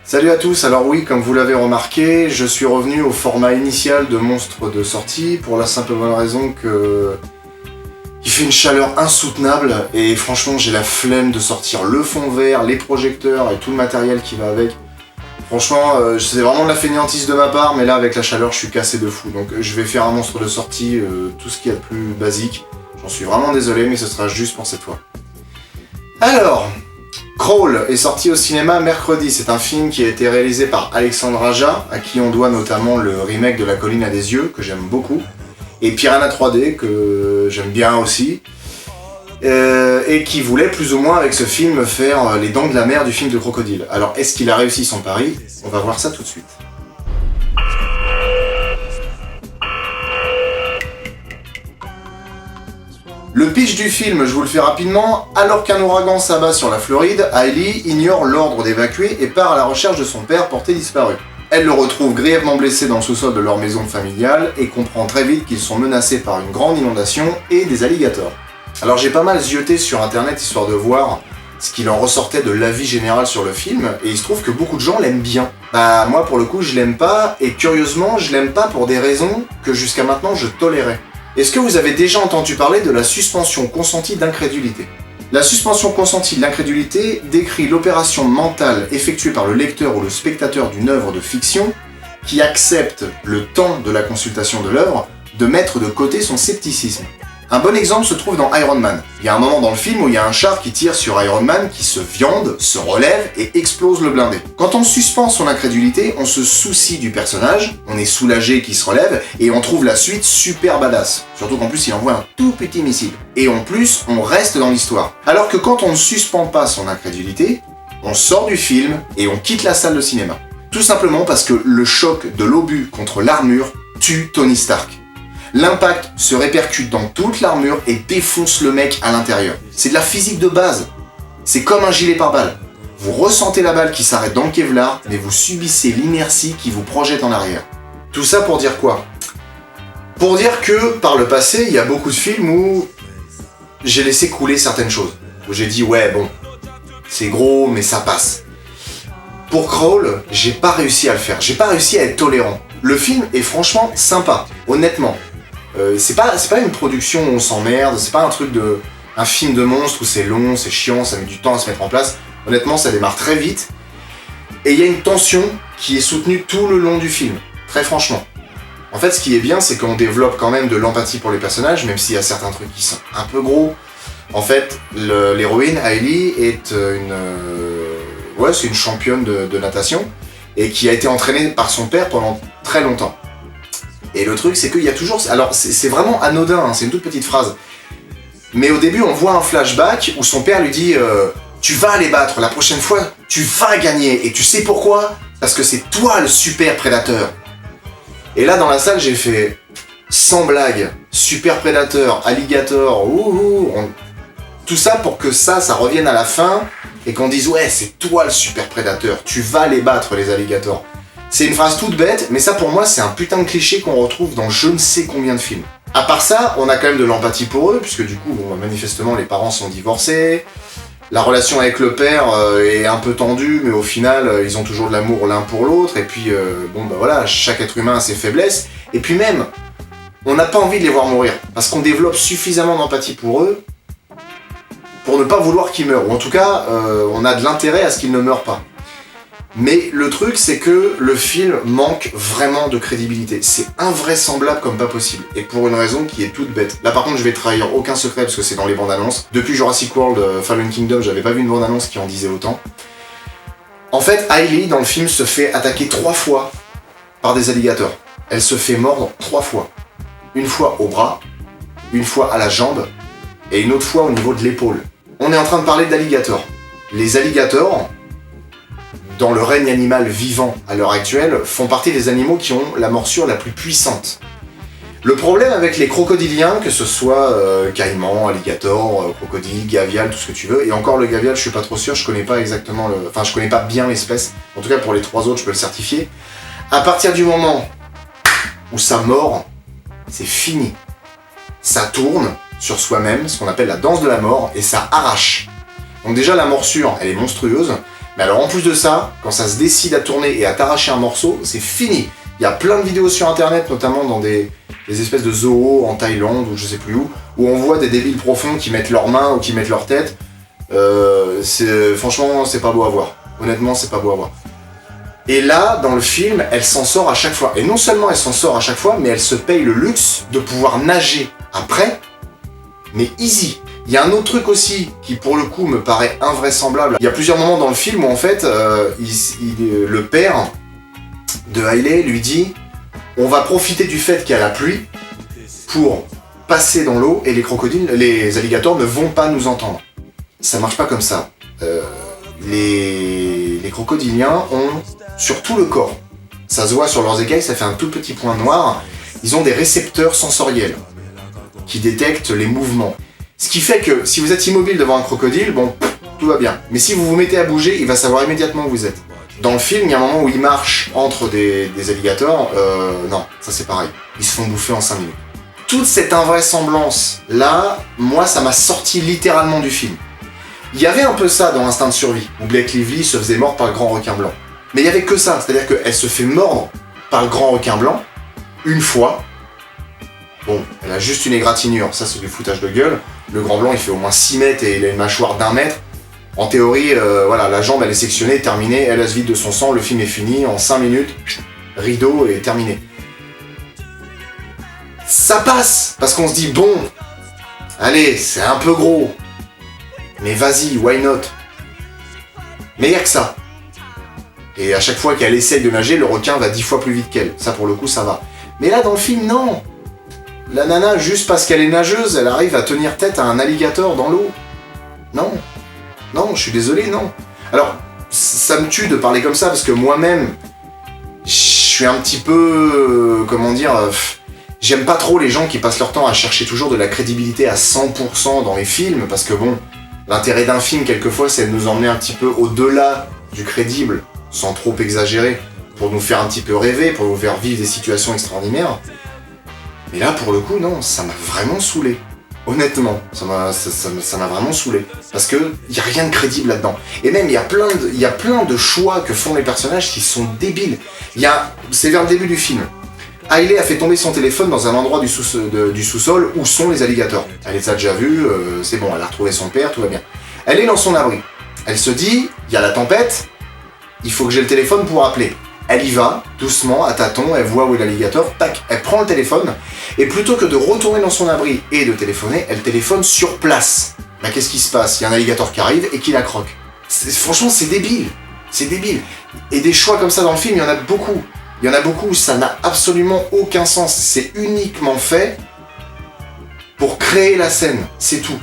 Salut à tous, alors oui, comme vous l'avez remarqué, je suis revenu au format initial de Monstres de sortie pour la simple bonne raison que il fait une chaleur insoutenable et franchement j'ai la flemme de sortir le fond vert, les projecteurs et tout le matériel qui va avec. Franchement, c'est vraiment de la fainéantise de ma part, mais là avec la chaleur je suis cassé de fou. Donc je vais faire un Monstre de sortie, tout ce qu'il y a de plus basique. J'en suis vraiment désolé, mais ce sera juste pour cette fois. Alors, Crawl est sorti au cinéma mercredi. C'est un film qui a été réalisé par Alexandre Aja, à qui on doit notamment le remake de La Colline à des yeux, que j'aime beaucoup, et Piranha 3D, que j'aime bien aussi, et qui voulait plus ou moins avec ce film faire les dents de la mer du film de crocodile. Alors est-ce qu'il a réussi son pari? On va voir ça tout de suite. Le pitch du film, je vous le fais rapidement. Alors qu'un ouragan s'abat sur la Floride, Hailey ignore l'ordre d'évacuer et part à la recherche de son père porté disparu. Elle le retrouve grièvement blessé dans le sous-sol de leur maison familiale et comprend très vite qu'ils sont menacés par une grande inondation et des alligators. Alors j'ai pas mal zioté sur internet histoire de voir ce qu'il en ressortait de l'avis général sur le film, et il se trouve que beaucoup de gens l'aiment bien. Bah moi pour le coup je l'aime pas, et curieusement je l'aime pas pour des raisons que jusqu'à maintenant je tolérais. Est-ce que vous avez déjà entendu parler de la suspension consentie d'incrédulité? La suspension consentie de l'incrédulité décrit l'opération mentale effectuée par le lecteur ou le spectateur d'une œuvre de fiction qui accepte, le temps de la consultation de l'œuvre, de mettre de côté son scepticisme. Un bon exemple se trouve dans Iron Man. Il y a un moment dans le film où il y a un char qui tire sur Iron Man, qui se viande, se relève et explose le blindé. Quand on suspend son incrédulité, on se soucie du personnage, on est soulagé qu'il se relève, et on trouve la suite super badass. Surtout qu'en plus il envoie un tout petit missile. Et en plus, on reste dans l'histoire. Alors que quand on ne suspend pas son incrédulité, on sort du film et on quitte la salle de cinéma. Tout simplement parce que le choc de l'obus contre l'armure tue Tony Stark. L'impact se répercute dans toute l'armure et défonce le mec à l'intérieur. C'est de la physique de base. C'est comme un gilet pare-balles. Vous ressentez la balle qui s'arrête dans le Kevlar, mais vous subissez l'inertie qui vous projette en arrière. Tout ça pour dire quoi? Pour dire que, par le passé, il y a beaucoup de films où j'ai laissé couler certaines choses. Où j'ai dit, ouais, bon, c'est gros, mais ça passe. Pour Crawl, j'ai pas réussi à le faire. J'ai pas réussi à être tolérant. Le film est franchement sympa, honnêtement. C'est pas une production où on s'emmerde, c'est pas un film de monstre où c'est long, c'est chiant, ça met du temps à se mettre en place. Honnêtement, ça démarre très vite. Et il y a une tension qui est soutenue tout le long du film, très franchement. En fait, ce qui est bien, c'est qu'on développe quand même de l'empathie pour les personnages, même s'il y a certains trucs qui sont un peu gros. En fait, l'héroïne, Hailey, est c'est une championne de natation, et qui a été entraînée par son père pendant très longtemps. Et le truc, c'est qu'il y a toujours... Alors, c'est vraiment anodin, hein, c'est une toute petite phrase. Mais au début, on voit un flashback où son père lui dit tu vas les battre, la prochaine fois, tu vas gagner. Et tu sais pourquoi? Parce que c'est toi le super prédateur. Et là, dans la salle, j'ai fait... Sans blague, super prédateur, alligator, tout ça pour que ça revienne à la fin et qu'on dise ouais, c'est toi le super prédateur, tu vas les battre les alligators. C'est une phrase toute bête, mais ça pour moi c'est un putain de cliché qu'on retrouve dans je ne sais combien de films. À part ça, on a quand même de l'empathie pour eux, puisque du coup, manifestement les parents sont divorcés, la relation avec le père est un peu tendue, mais au final ils ont toujours de l'amour l'un pour l'autre, et puis voilà, chaque être humain a ses faiblesses, et puis même, on n'a pas envie de les voir mourir, parce qu'on développe suffisamment d'empathie pour eux, pour ne pas vouloir qu'ils meurent, ou en tout cas, on a de l'intérêt à ce qu'ils ne meurent pas. Mais le truc, c'est que le film manque vraiment de crédibilité. C'est invraisemblable comme pas possible. Et pour une raison qui est toute bête. Là par contre, je vais trahir aucun secret parce que c'est dans les bandes annonces. Depuis Jurassic World Fallen Kingdom, j'avais pas vu une bande annonce qui en disait autant. En fait, Hailey, dans le film, se fait attaquer 3 fois par des alligators. Elle se fait mordre 3 fois. Une fois au bras, une fois à la jambe, et une autre fois au niveau de l'épaule. On est en train de parler d'alligators. Les alligators, dans le règne animal vivant à l'heure actuelle, font partie des animaux qui ont la morsure la plus puissante. Le problème avec les crocodiliens, que ce soit caïman, alligator, crocodile, gavial, tout ce que tu veux, et encore le gavial, je suis pas trop sûr, je connais pas exactement je connais pas bien l'espèce, en tout cas pour les 3 autres, je peux le certifier. À partir du moment où ça mord, c'est fini. Ça tourne sur soi-même, ce qu'on appelle la danse de la mort, et ça arrache. Donc déjà la morsure, elle est monstrueuse, Mais alors en plus de ça, quand ça se décide à tourner et à t'arracher un morceau, c'est fini. Il y a plein de vidéos sur internet, notamment dans des espèces de zoos en Thaïlande ou je sais plus où on voit des débiles profonds qui mettent leurs mains ou qui mettent leur tête. Franchement, c'est pas beau à voir. Honnêtement, c'est pas beau à voir. Et là, dans le film, elle s'en sort à chaque fois. Et non seulement elle s'en sort à chaque fois, mais elle se paye le luxe de pouvoir nager après, mais easy. Il y a un autre truc aussi qui, pour le coup, me paraît invraisemblable. Il y a plusieurs moments dans le film où, en fait, le père de Hailey lui dit « On va profiter du fait qu'il y a la pluie pour passer dans l'eau et les alligators ne vont pas nous entendre. » Ça marche pas comme ça. Les crocodiliens ont sur tout le corps, ça se voit sur leurs écailles, ça fait un tout petit point noir, ils ont des récepteurs sensoriels qui détectent les mouvements. Ce qui fait que si vous êtes immobile devant un crocodile, bon, tout va bien. Mais si vous vous mettez à bouger, il va savoir immédiatement où vous êtes. Dans le film, il y a un moment où ils marchent entre des alligators, non, ça c'est pareil, ils se font bouffer en 5 minutes. Toute cette invraisemblance-là, moi ça m'a sorti littéralement du film. Il y avait un peu ça dans Instinct de survie, où Blake Lively se faisait mordre par le grand requin blanc. Mais il y avait que ça, c'est-à-dire qu'elle se fait mordre par le grand requin blanc, une fois. Bon, elle a juste une égratignure, ça c'est du foutage de gueule. Le grand blanc il fait au moins 6 mètres et il a une mâchoire d'1 mètre. En théorie, voilà, la jambe elle est sectionnée, terminée, elle se vide de son sang, le film est fini, en 5 minutes, rideau et terminé. Ça passe, parce qu'on se dit bon, allez, c'est un peu gros. Mais vas-y, why not? Mais il y a que ça. Et à chaque fois qu'elle essaye de nager, le requin va 10 fois plus vite qu'elle. Ça, pour le coup, ça va. Mais là, dans le film, non. La nana, juste parce qu'elle est nageuse, elle arrive à tenir tête à un alligator dans l'eau. Non. Non, je suis désolé, non. Alors, ça me tue de parler comme ça, parce que moi-même, je suis un petit peu... comment dire... j'aime pas trop les gens qui passent leur temps à chercher toujours de la crédibilité à 100% dans les films, parce que bon... L'intérêt d'un film, quelquefois, c'est de nous emmener un petit peu au-delà du crédible, sans trop exagérer, pour nous faire un petit peu rêver, pour nous faire vivre des situations extraordinaires. Mais là, pour le coup, non, ça m'a vraiment saoulé. Honnêtement, ça m'a vraiment saoulé. Parce que y a rien de crédible là-dedans. Et même, il y a plein de choix que font les personnages qui sont débiles. C'est vers le début du film. Hailey a fait tomber son téléphone dans un endroit du sous-sol où sont les alligators. Elle les a déjà vus, c'est bon, elle a retrouvé son père, tout va bien. Elle est dans son abri. Elle se dit, il y a la tempête, il faut que j'ai le téléphone pour appeler. Elle y va, doucement, à tâtons, elle voit où est l'alligator, tac, elle prend le téléphone, et plutôt que de retourner dans son abri et de téléphoner, elle téléphone sur place. Bah qu'est-ce qui se passe? Il y a un alligator qui arrive et qui la croque. Franchement, c'est débile. C'est débile. Et des choix comme ça dans le film, il y en a beaucoup. Il y en a beaucoup où ça n'a absolument aucun sens. C'est uniquement fait pour créer la scène. C'est tout.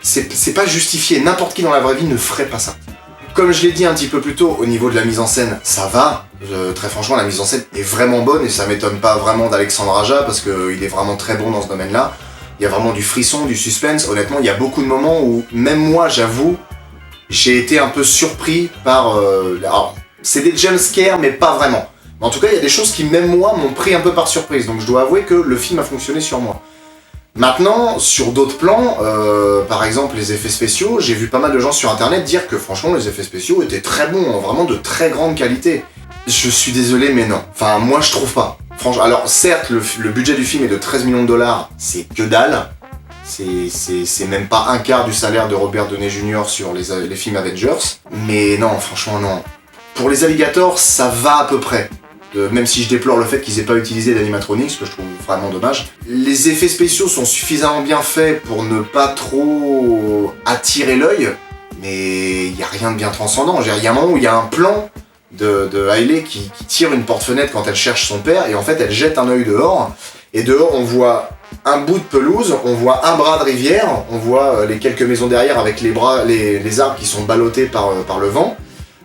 C'est pas justifié. N'importe qui dans la vraie vie ne ferait pas ça. Comme je l'ai dit un petit peu plus tôt, au niveau de la mise en scène, ça va. Très franchement, la mise en scène est vraiment bonne et ça m'étonne pas vraiment d'Alexandre Aja parce qu'il est vraiment très bon dans ce domaine-là. Il y a vraiment du frisson, du suspense. Honnêtement, il y a beaucoup de moments où, même moi, j'avoue, j'ai été un peu surpris par... alors, c'est des jumpscares, mais pas vraiment. En tout cas, il y a des choses qui, même moi, m'ont pris un peu par surprise. Donc je dois avouer que le film a fonctionné sur moi. Maintenant, sur d'autres plans, par exemple les effets spéciaux, j'ai vu pas mal de gens sur internet dire que franchement les effets spéciaux étaient très bons, vraiment de très grande qualité. Je suis désolé, mais non. Enfin, moi je trouve pas. Franchement, alors certes, le budget du film est de 13 millions de dollars, c'est que dalle. C'est même pas un quart du salaire de Robert Downey Jr. sur les films Avengers. Mais non, franchement non. Pour les alligators, ça va à peu près. Même si je déplore le fait qu'ils aient pas utilisé d'animatronics, ce que je trouve vraiment dommage. Les effets spéciaux sont suffisamment bien faits pour ne pas trop attirer l'œil, mais il n'y a rien de bien transcendant. Il y a un moment où il y a un plan de Hailey qui tire une porte-fenêtre quand elle cherche son père, et en fait elle jette un œil dehors, et dehors on voit un bout de pelouse, on voit un bras de rivière, on voit les quelques maisons derrière avec les arbres qui sont ballottés par le vent,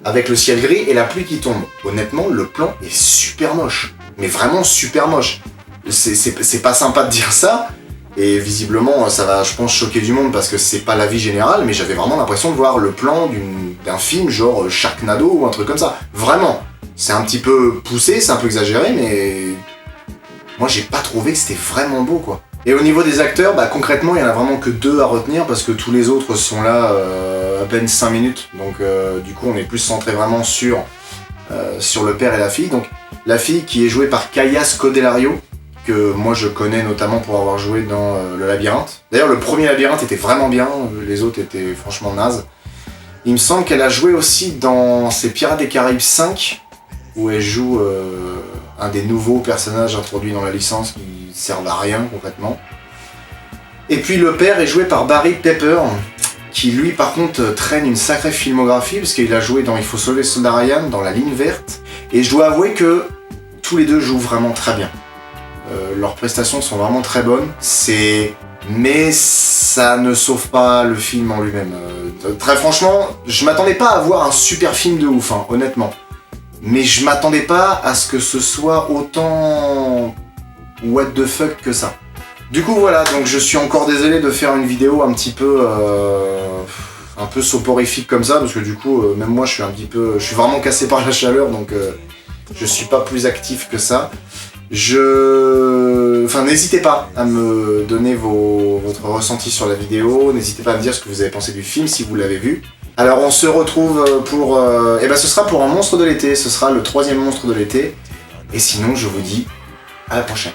avec le ciel gris et la pluie qui tombe. Honnêtement, le plan est super moche. Mais vraiment super moche. C'est pas sympa de dire ça, et visiblement ça va, je pense, choquer du monde parce que c'est pas l'avis général, mais j'avais vraiment l'impression de voir le plan d'un film genre Sharknado ou un truc comme ça. Vraiment. C'est un petit peu poussé, c'est un peu exagéré, mais... moi j'ai pas trouvé que c'était vraiment beau, quoi. Et au niveau des acteurs, bah, concrètement, il n'y en a vraiment que 2 à retenir parce que tous les autres sont là à peine 5 minutes. Donc du coup, on est plus centré vraiment sur le père et la fille. Donc la fille qui est jouée par Kaya Scodelario, que moi je connais notamment pour avoir joué dans Le Labyrinthe. D'ailleurs, le premier Labyrinthe était vraiment bien, les autres étaient franchement nazes. Il me semble qu'elle a joué aussi dans ces Pirates des Caraïbes 5, où elle joue un des nouveaux personnages introduits dans la licence qui servent à rien complètement. Et puis le père est joué par Barry Pepper, qui lui par contre traîne une sacrée filmographie, parce qu'il a joué dans Il faut sauver le soldat Ryan, dans La Ligne Verte, et je dois avouer que tous les deux jouent vraiment très bien. Leurs prestations sont vraiment très bonnes, mais ça ne sauve pas le film en lui-même. Très franchement, je m'attendais pas à voir un super film de ouf, hein, honnêtement. Mais je m'attendais pas à ce que ce soit autant what the fuck que ça. Du coup voilà, donc je suis encore désolé de faire une vidéo un peu soporifique comme ça, parce que du coup, même moi je suis vraiment cassé par la chaleur, donc je suis pas plus actif que ça. Enfin, n'hésitez pas à me donner votre ressenti sur la vidéo, n'hésitez pas à me dire ce que vous avez pensé du film si vous l'avez vu. Alors on se retrouve pour... ce sera pour un monstre de l'été, ce sera le 3e monstre de l'été. Et sinon je vous dis à la prochaine.